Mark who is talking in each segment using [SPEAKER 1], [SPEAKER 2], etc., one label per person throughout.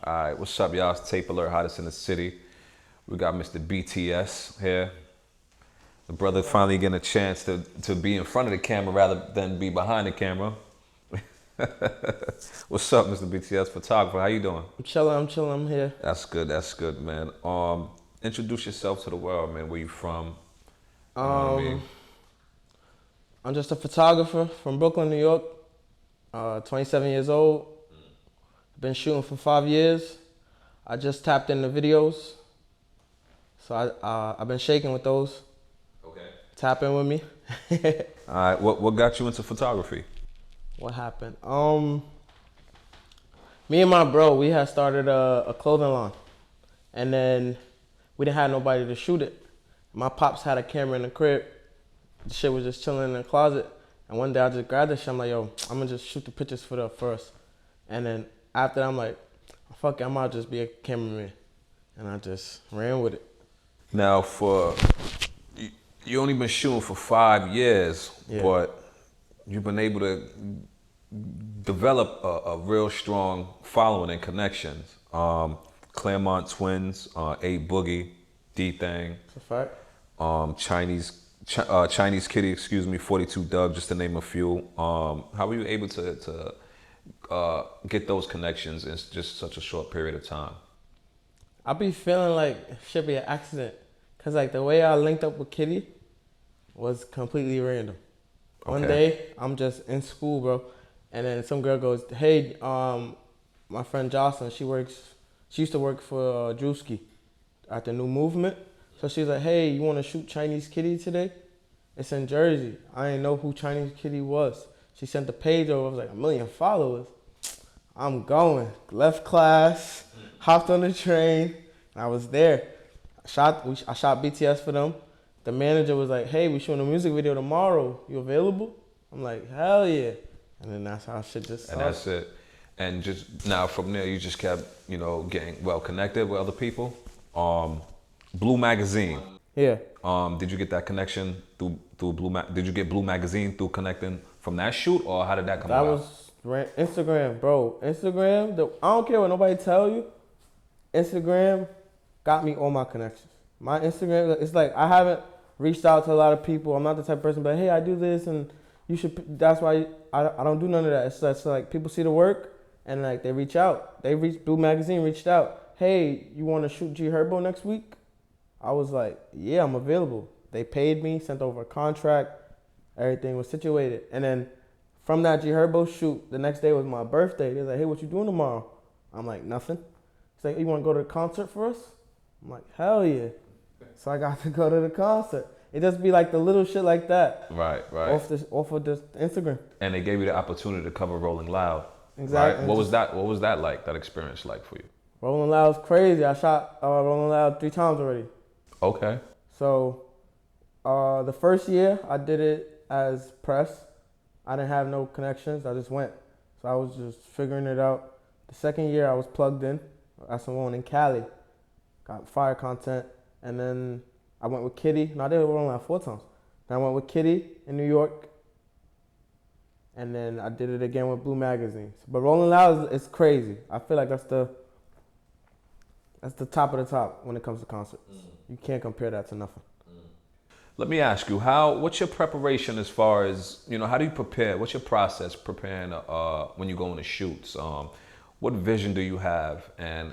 [SPEAKER 1] All right, what's up, y'all? It's Tapealert, hottest in the city. We got Mr. BTS here. The brother finally getting a chance to be in front of the camera rather than be behind the camera. What's up, Mr. BTS photographer? How you doing?
[SPEAKER 2] I'm chilling, I'm here.
[SPEAKER 1] That's good, man. Introduce yourself to the world, man. Where you from? You know what I mean?
[SPEAKER 2] I'm just a photographer from Brooklyn, New York, 27 years old. Been shooting for 5 years. I just tapped in the videos. So I've been shaking with those.
[SPEAKER 1] Okay.
[SPEAKER 2] Tap in with me.
[SPEAKER 1] All right, what got you into photography?
[SPEAKER 2] What happened? Me and my bro, we had started a clothing line. And then we didn't have nobody to shoot it. My pops had a camera in the crib. The shit was just chilling in the closet. And one day I just grabbed this shit. I'm like, yo, I'm gonna just shoot the pictures for the first. And then after that, I'm like, fuck it, I might just be a cameraman. And I just ran with it.
[SPEAKER 1] Now, you only been shooting for 5 years,
[SPEAKER 2] Yeah.
[SPEAKER 1] but you've been able to develop a real strong following and connections. Claremont Twins, A Boogie, D Thing,
[SPEAKER 2] It's a fact.
[SPEAKER 1] Chinese Kitty, 42 Doug, just to name a few. How were you able to get those connections in just such a short period of time?
[SPEAKER 2] I be feeling like it should be an accident. Cause like the way I linked up with Kitty was completely random. One day I'm just in school, bro, and then some girl goes, "Hey, my friend Jocelyn, she used to work for Drewski at the New Movement. So she's like, hey, you want to shoot Chinese Kitty today? It's in Jersey. I didn't know who Chinese Kitty was. She sent the page over. I was like, 1 million followers. I'm going. Left class, hopped on the train, and I was there. I shot BTS for them. The manager was like, hey, we shooting a music video tomorrow. You available? I'm like, hell yeah. And then that's how shit just started.
[SPEAKER 1] And that's it. And just now from there, you just kept, getting well connected with other people. Blue Magazine.
[SPEAKER 2] Yeah.
[SPEAKER 1] Did you get that connection through Did you get Blue Magazine through connecting from that shoot, or how did that come about?
[SPEAKER 2] That was Instagram, bro. Instagram, I don't care what nobody tell you. Instagram got me all my connections. My Instagram, it's like I haven't reached out to a lot of people. I'm not the type of person, but hey, I do this, and you should. That's why I don't do none of that. It's just like people see the work and like they reach out. Blue Magazine reached out. Hey, you want to shoot G Herbo next week? I was like, yeah, I'm available. They paid me, sent over a contract, everything was situated. And then from that G Herbo shoot, the next day was my birthday. They're like, hey, what you doing tomorrow? I'm like, nothing. It's like, you want to go to the concert for us? I'm like, hell yeah. So I got to go to the concert. It just be like the little shit like that.
[SPEAKER 1] Right.
[SPEAKER 2] Off of this Instagram.
[SPEAKER 1] And they gave you the opportunity to cover Rolling Loud.
[SPEAKER 2] Exactly.
[SPEAKER 1] Right? What was that like? That experience like for you?
[SPEAKER 2] Rolling Loud was crazy. I shot Rolling Loud 3 times already.
[SPEAKER 1] Okay.
[SPEAKER 2] So the first year I did it as press. I didn't have no connections. I just went. So I was just figuring it out. The second year I was plugged in. That's the one in Cali. Got fire content. And then I went with Kitty. No, I did Rolling Loud 4 times. Then I went with Kitty in New York. And then I did it again with Blue Magazine. But Rolling Loud is crazy. I feel like that's the top of the top when it comes to concerts. You can't compare that to nothing.
[SPEAKER 1] Let me ask you, what's your preparation as far as, how do you prepare? What's your process preparing when you go into shoots? What vision do you have, and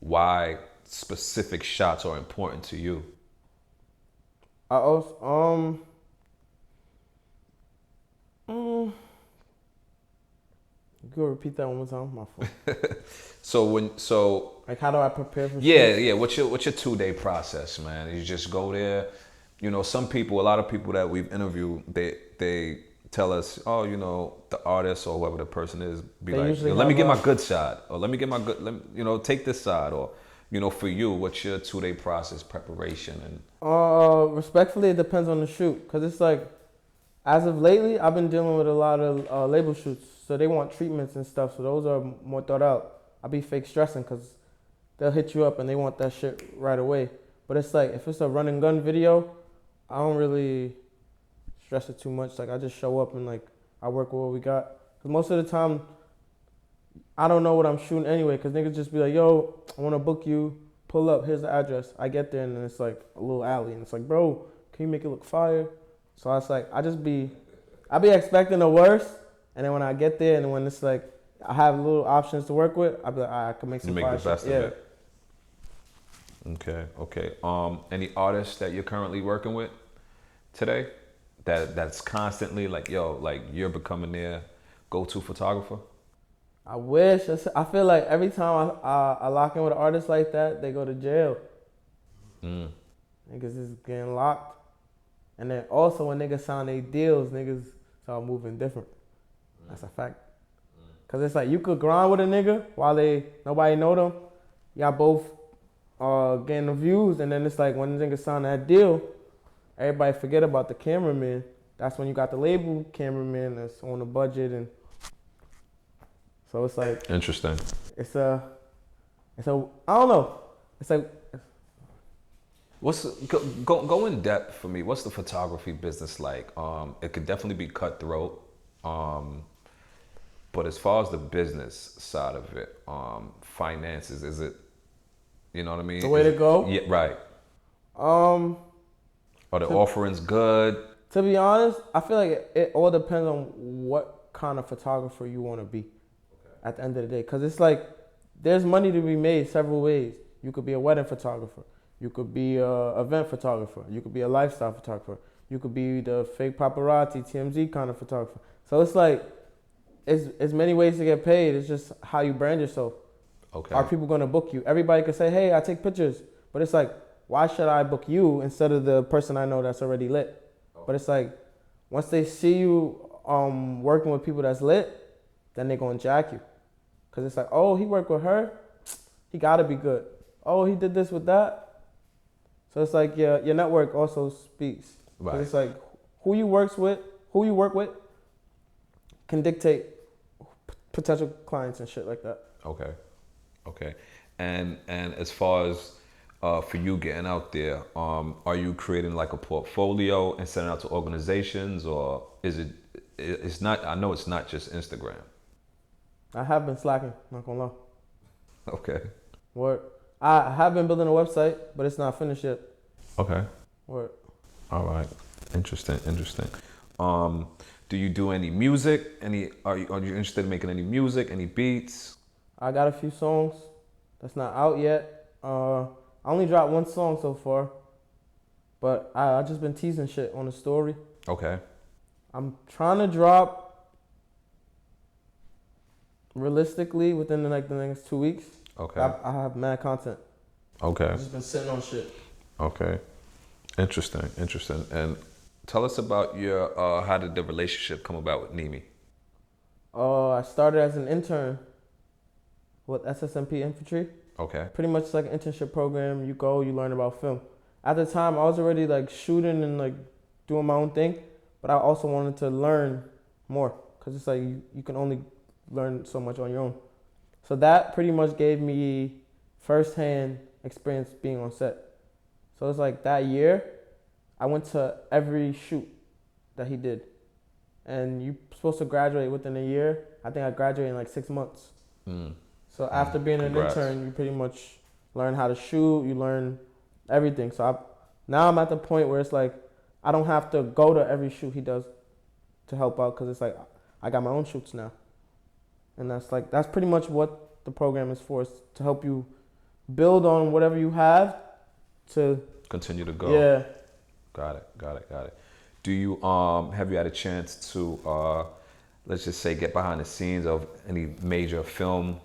[SPEAKER 1] why specific shots are important to you?
[SPEAKER 2] I also, you could repeat that one more time? My fault. Like, how do I prepare for shoots?
[SPEAKER 1] Yeah. What's your 2-day process, man? You just go there. A lot of people that we've interviewed, they tell us, the artist or whoever the person is, let me get my good side, or let me get my good, take this side, or, for you, what's your 2-day process preparation? And
[SPEAKER 2] respectfully, it depends on the shoot, because it's like, as of lately, I've been dealing with a lot of label shoots, so they want treatments and stuff, so those are more thought out. I be fake stressing because they'll hit you up and they want that shit right away. But it's like, if it's a run and gun video, I don't really stress it too much. Like, I just show up and like, I work with what we got. Because most of the time, I don't know what I'm shooting anyway, because niggas just be like, yo, I want to book you. Pull up. Here's the address. I get there, and it's like a little alley. And it's like, bro, can you make it look fire? So I was like, I be expecting the worst. And then when I get there, and when it's like, I have little options to work with, I be like, I can make some fire shit.
[SPEAKER 1] You make the best of it. Okay. Any artists that you're currently working with today that's constantly like, yo, like you're becoming their go-to photographer?
[SPEAKER 2] I wish. I feel like every time I lock in with an artist like that, they go to jail. Niggas is getting locked. And then also when niggas sign their deals, niggas start moving different. That's a fact. Cause it's like you could grind with a nigga while nobody know them. Y'all both getting the views, and then it's like when the niggas sign that deal, everybody forget about the cameraman. That's when you got the label cameraman that's on the budget, and so it's like
[SPEAKER 1] interesting.
[SPEAKER 2] It's a I don't know. It's like
[SPEAKER 1] go in depth for me. What's the photography business like? It could definitely be cutthroat. But as far as the business side of it, finances, is it, you know what I mean?
[SPEAKER 2] The way to go?
[SPEAKER 1] Yeah, right. Are the offerings good?
[SPEAKER 2] To be honest, I feel like it all depends on what kind of photographer you want to be at the end of the day. Because it's like, there's money to be made several ways. You could be a wedding photographer. You could be an event photographer. You could be a lifestyle photographer. You could be the fake paparazzi, TMZ kind of photographer. So it's like, it's many ways to get paid. It's just how you brand yourself.
[SPEAKER 1] Okay.
[SPEAKER 2] Are people going to book you? Everybody could say, hey, I take pictures. But it's like, why should I book you instead of the person I know that's already lit? But it's like, once they see you working with people that's lit, then they're going to jack you. Because it's like, oh, he worked with her. He got to be good. Oh, he did this with that. So it's like your network also speaks. Right. It's like who you work with can dictate potential clients and shit like that.
[SPEAKER 1] Okay. And as far as for you getting out there, are you creating like a portfolio and sending out to organizations, or is it? It's not. I know it's not just Instagram.
[SPEAKER 2] I have been slacking. Not gonna lie.
[SPEAKER 1] Okay.
[SPEAKER 2] Word. I have been building a website, but it's not finished yet.
[SPEAKER 1] Okay.
[SPEAKER 2] Word.
[SPEAKER 1] All right. Interesting. Do you do any music? Are you interested in making any music? Any beats?
[SPEAKER 2] I got a few songs that's not out yet. I only dropped one song so far, but I just been teasing shit on the story.
[SPEAKER 1] Okay. I'm
[SPEAKER 2] trying to drop realistically within the next 2 weeks.
[SPEAKER 1] Okay.
[SPEAKER 2] I have mad content.
[SPEAKER 1] Okay.
[SPEAKER 2] I've just been sitting on shit.
[SPEAKER 1] Okay. Interesting. And tell us about your how did the relationship come about with Nimi?
[SPEAKER 2] I started as an intern with SSMP Infantry.
[SPEAKER 1] Okay.
[SPEAKER 2] Pretty much like an internship program. You go, you learn about film. At the time, I was already like shooting and like doing my own thing, but I also wanted to learn more because it's like you can only learn so much on your own. So that pretty much gave me firsthand experience being on set. So it's like that year, I went to every shoot that he did. And you're supposed to graduate within a year. I think I graduated in like 6 months. So after being an intern, you pretty much learn how to shoot, you learn everything. So now I'm at the point where it's like, I don't have to go to every shoot he does to help out because it's like, I got my own shoots now. And that's pretty much what the program is for, is to help you build on whatever you have to
[SPEAKER 1] continue to go.
[SPEAKER 2] Yeah.
[SPEAKER 1] Got it. Do you have you had a chance to let's just say get behind the scenes of any major film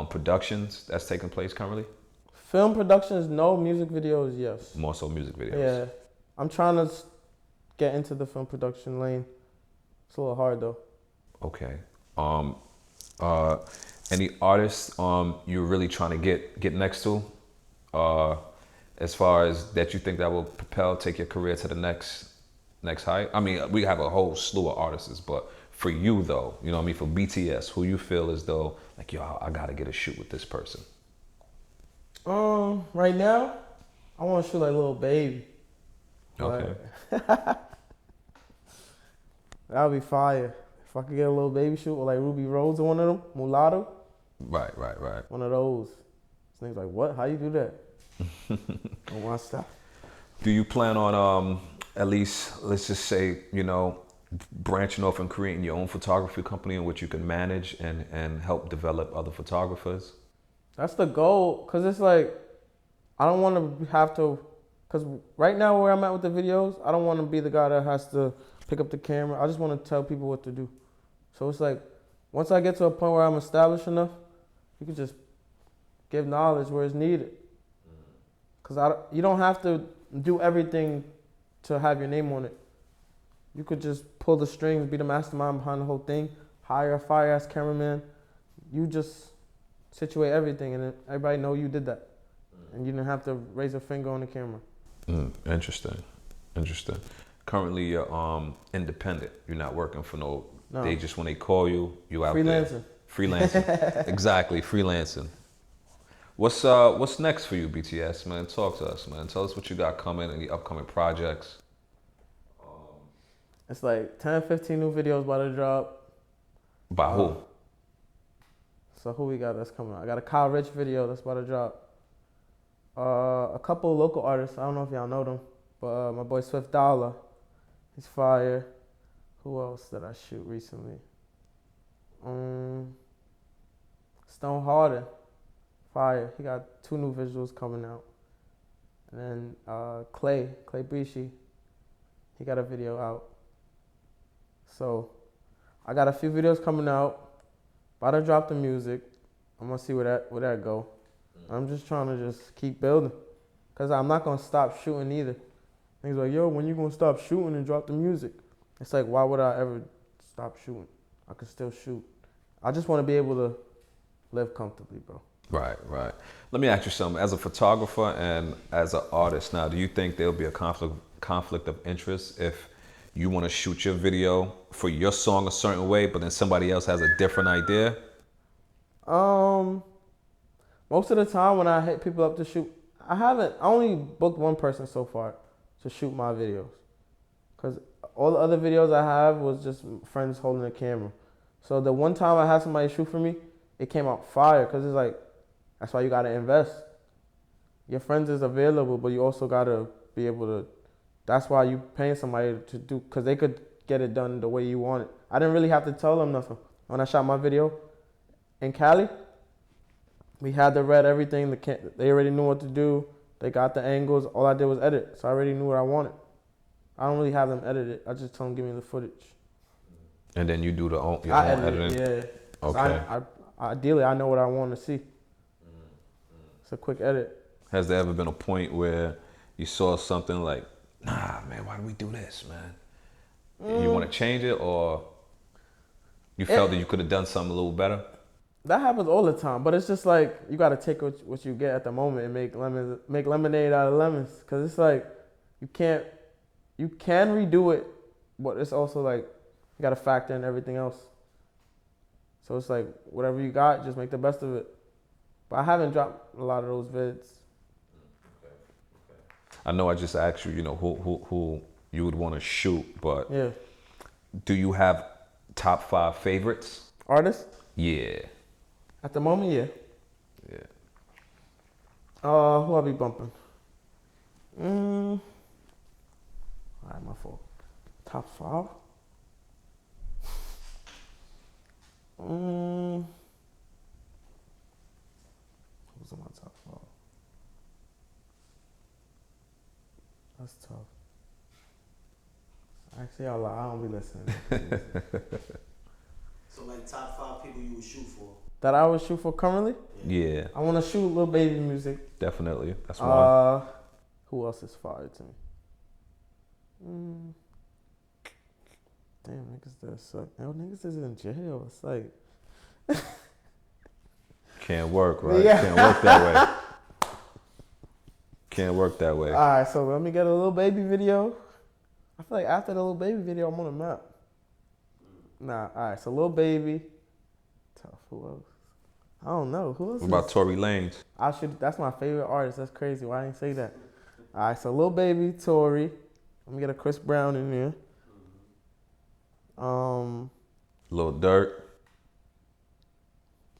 [SPEAKER 1] productions that's taking place currently?
[SPEAKER 2] Film productions, no. Music videos, yes.
[SPEAKER 1] More so music videos.
[SPEAKER 2] Yeah. I'm trying to get into the film production lane. It's a little hard though.
[SPEAKER 1] Okay. Any artists you're really trying to get next to? As far as that you think that will take your career to the next height? I mean, we have a whole slew of artists, but for you though, you know what I mean, for BTS, who you feel as though, like, yo, I gotta get a shoot with this person?
[SPEAKER 2] Right now, I want to shoot like Lil Baby.
[SPEAKER 1] Okay.
[SPEAKER 2] That would be fire. If I could get a Lil Baby shoot with like Ruby Rose or one of them, Mulatto.
[SPEAKER 1] Right.
[SPEAKER 2] One of those. This nigga's like, what? How you do that? On my stuff.
[SPEAKER 1] Do you plan on at least, let's just say, branching off and creating your own photography company in which you can manage and help develop other photographers?
[SPEAKER 2] That's the goal, cause it's like I don't want to have to, cause right now where I'm at with the videos, I don't want to be the guy that has to pick up the camera. I just want to tell people what to do. So it's like once I get to a point where I'm established enough, you can just give knowledge where it's needed. Cause you don't have to do everything to have your name on it. You could just pull the strings, be the mastermind behind the whole thing, hire a fire-ass cameraman. You just situate everything and then everybody know you did that. And you didn't have to raise a finger on the camera.
[SPEAKER 1] Interesting. Currently you're independent. You're not working for no. They just, when they call you, you out there. Freelancing. Exactly, freelancing. What's next for you, BTS, man? Talk to us, man. Tell us what you got coming and the upcoming projects.
[SPEAKER 2] It's like 10, 15 new videos about to drop.
[SPEAKER 1] By who?
[SPEAKER 2] So who we got that's coming out? I got a Kyle Rich video that's about to drop. A couple of local artists. I don't know if y'all know them, but my boy Swift Dollar, he's fire. Who else did I shoot recently? Stone Harden, fire. He got 2 new visuals coming out. And then Clay Brishi, he got a video out. So I got a few videos coming out. About to drop the music. I'm gonna see where that go. I'm just trying to just keep building, cause I'm not gonna stop shooting either. He's like, yo, when you gonna stop shooting and drop the music? It's like, why would I ever stop shooting? I could still shoot. I just want to be able to live comfortably, bro.
[SPEAKER 1] Right. Let me ask you something. As a photographer and as an artist now, do you think there'll be a conflict of interest if you want to shoot your video for your song a certain way, but then somebody else has a different idea?
[SPEAKER 2] Most of the time when I hit people up to shoot, I only booked one person so far to shoot my videos. Cause all the other videos I have was just friends holding a camera. So the one time I had somebody shoot for me, it came out fire. Cause it's like, that's why you gotta invest. Your friends is available, but you also gotta be able to, that's why you paying somebody to do, cause they could get it done the way you want it. I didn't really have to tell them nothing. When I shot my video in Cali, we had the red everything. They already knew what to do. They got the angles. All I did was edit. So I already knew what I wanted. I don't really have them edit it. I just tell them, give me the footage.
[SPEAKER 1] And then you do your own editing?
[SPEAKER 2] Yeah.
[SPEAKER 1] Okay.
[SPEAKER 2] Ideally, I know what I want to see. It's a quick edit.
[SPEAKER 1] Has there ever been a point where you saw something like, nah, man, why do we do this, man? You want to change it, or you felt that you could have done something a little better?
[SPEAKER 2] That happens all the time, but it's just like you got to take what you get at the moment and make lemonade out of lemons. Cause it's like you can redo it, but it's also like you got to factor in everything else. So it's like whatever you got, just make the best of it. But I haven't dropped a lot of those vids.
[SPEAKER 1] I know I just asked you, who you would want to shoot, but
[SPEAKER 2] yeah.
[SPEAKER 1] Do you have top 5 favorites?
[SPEAKER 2] Artists?
[SPEAKER 1] Yeah.
[SPEAKER 2] At the moment, yeah.
[SPEAKER 1] Yeah.
[SPEAKER 2] Who I be bumping? All right, my fault. Top 5? Who's in my top 5? That's tough. Actually, I don't be listening.
[SPEAKER 3] So like top 5 people you would shoot for?
[SPEAKER 2] That I would shoot for currently?
[SPEAKER 1] Yeah.
[SPEAKER 2] I want to shoot Lil Baby music.
[SPEAKER 1] Definitely. That's one.
[SPEAKER 2] Who else is fire to me? Damn, niggas that suck. No, niggas is in jail. It's like...
[SPEAKER 1] Can't work, right?
[SPEAKER 2] Yeah.
[SPEAKER 1] Can't work that way. Can't work that way.
[SPEAKER 2] All right, so let me get a Lil Baby video. I feel like after the Lil Baby video, I'm on the map. Nah, all right, so Lil Baby. Tough, who else? I don't know. Who else?
[SPEAKER 1] What about Tory Lanez?
[SPEAKER 2] That's my favorite artist. That's crazy. Why I didn't say that? All right, so Lil Baby, Tory. Let me get a Chris Brown in there.
[SPEAKER 1] Lil Durk.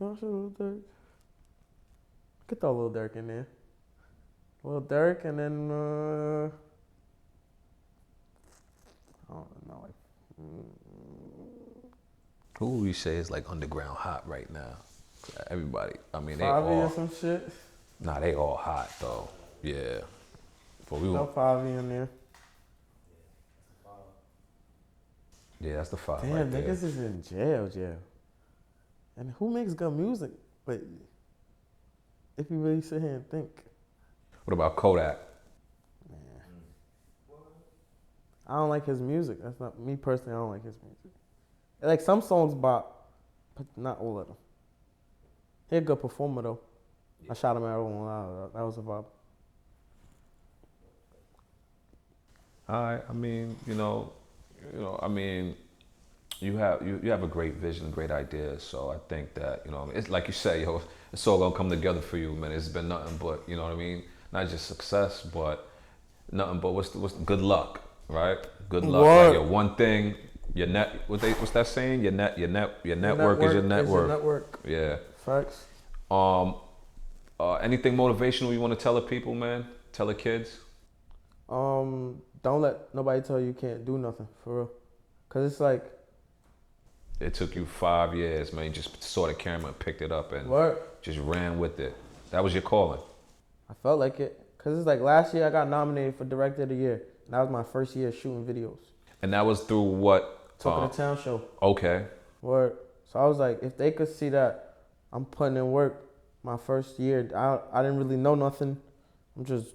[SPEAKER 2] No, sure, Lil Durk. Could throw Lil Durk in there. Lil Durk, and then I don't know.
[SPEAKER 1] Who would we say is like underground hot right now? Everybody. I mean, they
[SPEAKER 2] Favi
[SPEAKER 1] all.
[SPEAKER 2] or some shit.
[SPEAKER 1] Nah, they all hot though. Yeah. But we
[SPEAKER 2] No
[SPEAKER 1] want.
[SPEAKER 2] Favi in there.
[SPEAKER 1] Yeah, that's the five.
[SPEAKER 2] Damn,
[SPEAKER 1] right
[SPEAKER 2] niggas
[SPEAKER 1] there.
[SPEAKER 2] is in jail. And who makes good music? But if you really sit here and think,
[SPEAKER 1] What about Kodak?
[SPEAKER 2] I don't like his music. That's not me personally. I don't like his music. Like some songs bop, but not all of them. He a good performer though. I shot him at Rolling Loud. That was a vibe.
[SPEAKER 1] All right. I mean, I mean, you have a great vision, great ideas. So I think that it's like you say, it's all gonna come together for you, man. It's been nothing but what I mean, not just success, but nothing but what's good luck, right? Good luck. Like your one thing, what's that saying? Your network is your net worth. Yeah.
[SPEAKER 2] Facts.
[SPEAKER 1] Anything motivational you want to tell the people, man? Tell the kids.
[SPEAKER 2] Don't let nobody tell you can't do nothing, for real. Cause it's like,
[SPEAKER 1] it took you 5 years, man. You just saw the camera and picked it up and just ran with it. That was your calling.
[SPEAKER 2] I felt like it. Cause it's like last year I got nominated for Director of the Year. And that was my first year shooting videos.
[SPEAKER 1] And that was through what?
[SPEAKER 2] Talk of the Town show.
[SPEAKER 1] Okay.
[SPEAKER 2] Word. So I was like, if they could see that I'm putting in work my first year, I didn't really know nothing. I'm just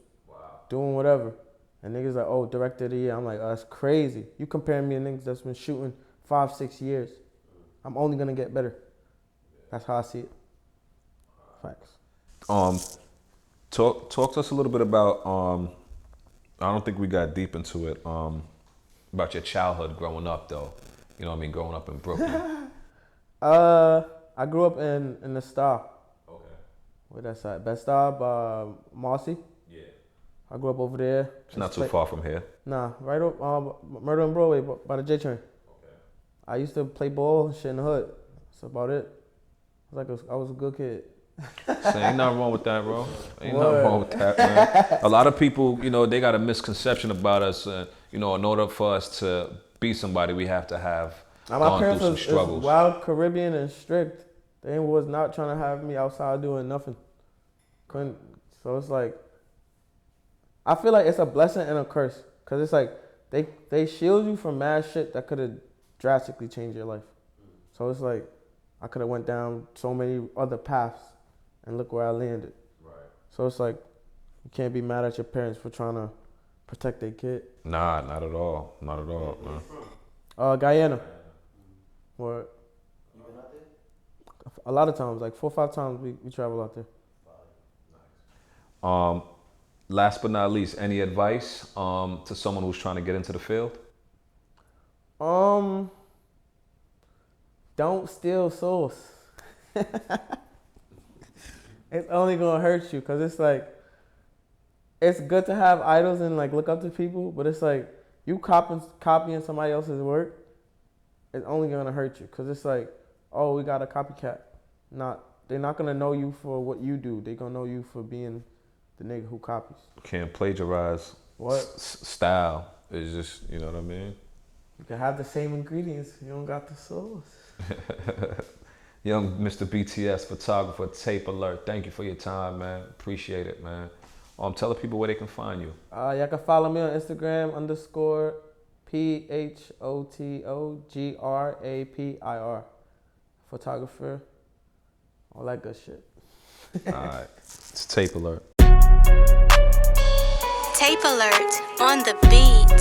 [SPEAKER 2] doing whatever. And niggas like, oh, Director of the Year. I'm like, oh, that's crazy. You comparing me to niggas that's been shooting 5-6 years. I'm only gonna get better. That's how I see it. Facts.
[SPEAKER 1] Talk to us a little bit about I don't think we got deep into it. About your childhood growing up though. You know what I mean, growing up in Brooklyn.
[SPEAKER 2] I grew up in the Star.
[SPEAKER 1] Okay.
[SPEAKER 2] Where that's at? Bed-Stuy, Marcy.
[SPEAKER 1] Yeah.
[SPEAKER 2] I grew up over there.
[SPEAKER 1] It's not too far from here.
[SPEAKER 2] Nah, right up Murder on Broadway by the J train.
[SPEAKER 1] Okay.
[SPEAKER 2] I used to play ball and shit in the hood. That's about it. I was a good kid.
[SPEAKER 1] So ain't nothing wrong with that, bro. Ain't nothing wrong with that, man. A lot of people, they got a misconception about us. In order for us to be somebody, we have to have
[SPEAKER 2] My parents
[SPEAKER 1] through some
[SPEAKER 2] was
[SPEAKER 1] struggles.
[SPEAKER 2] wild Caribbean and strict. They was not trying to have me outside doing nothing. Couldn't. So it's like, I feel like it's a blessing and a curse. Cause it's like, they shield you from mad shit that could have drastically changed your life. So it's like, I could have went down so many other paths and look where I landed.
[SPEAKER 1] Right.
[SPEAKER 2] So it's like, you can't be mad at your parents for trying to protect their kid.
[SPEAKER 1] Nah, not at all. Not at all, man.
[SPEAKER 2] Guyana. Or
[SPEAKER 3] You been out there?
[SPEAKER 2] a lot of times, like 4 or 5 times we travel out there.
[SPEAKER 1] Last but not least, any advice to someone who's trying to get into the field?
[SPEAKER 2] Don't steal sauce. It's only gonna hurt you, cause it's like, it's good to have idols and like look up to people, but it's like you copying somebody else's work, it's only gonna hurt you, cause it's like, oh, we got a copycat. They're not gonna know you for what you do. They're gonna know you for being the nigga who copies.
[SPEAKER 1] Can't plagiarize.
[SPEAKER 2] What?
[SPEAKER 1] Style is just, you know what I mean?
[SPEAKER 2] You can have the same ingredients, you don't got the sauce.
[SPEAKER 1] Young Mr. BTS photographer, Tapealert. Thank you for your time, man. Appreciate it, man. Tell the people where they can find you.
[SPEAKER 2] Y'all can follow me on Instagram _PHOTOGRAPIR. Photographer. All that good shit.
[SPEAKER 1] All right. It's Tapealert.
[SPEAKER 4] Tapealert on the beat.